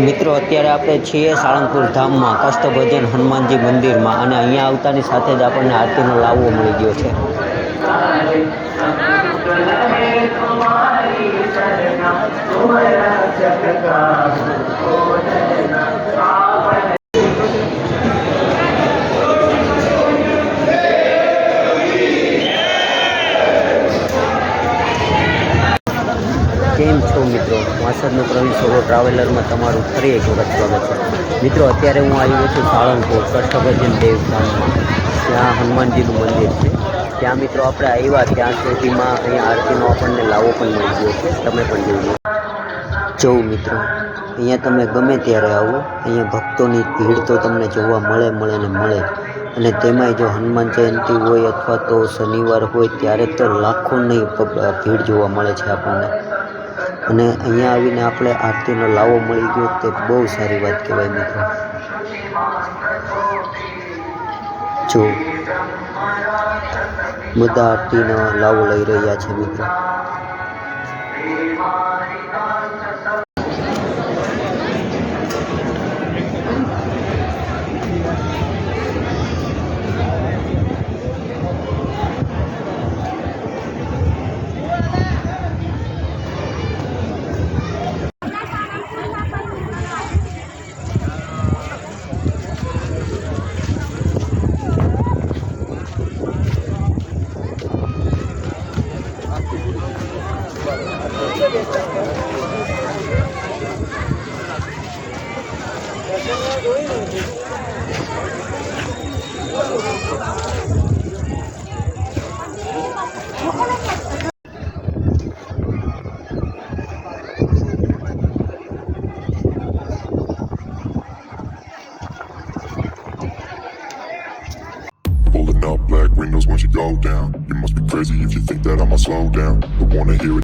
મિત્રો અત્યારે આપણે છીએ સાળંગપુર ધામમાં કષ્ટભંજન હનુમાનજી મંદિરમાં, અને અહીંયા આવતાની સાથે જ આપણને આરતીનો લાવો મળી ગયો છે. કેમ છો મિત્રો? વાસદનો પ્રવીણ સોલો ટ્રાવેલરમાં તમારું ફરી એક વખત સ્વાગત છે. મિત્રો અત્યારે હું આવ્યો છું સાળંગપુર કષ્ટભંજન દેવધામમાં. ત્યાં હનુમાનજીનું મંદિર છે. ત્યાં મિત્રો આપણે આવ્યા ત્યાં સુધીમાં અહીંયા આરતીનો આપણને લાવો પણ મળી ગયો છે. તમે પણ જોઈ જો મિત્રો, અહીંયા તમે ગમે ત્યારે આવો, અહીંયા ભક્તોની ભીડ તો તમને જોવા મળે ને મળે. અને તેમાંય જો હનુમાન જયંતિ હોય અથવા તો શનિવાર હોય ત્યારે તો લાખોની ભીડ જોવા મળે છે આપણને. અને અહીંયા આવીને આપણે આરતીનો લાવો મળી ગયો તે બહુ સારી વાત કહેવાય મિત્રો. જો બધા આરતીનો લાવો લઈ રહ્યા છે મિત્રો. Pulling up black windows once you go down. You must be crazy if you think that I'ma slow down. Don't wanna hear it.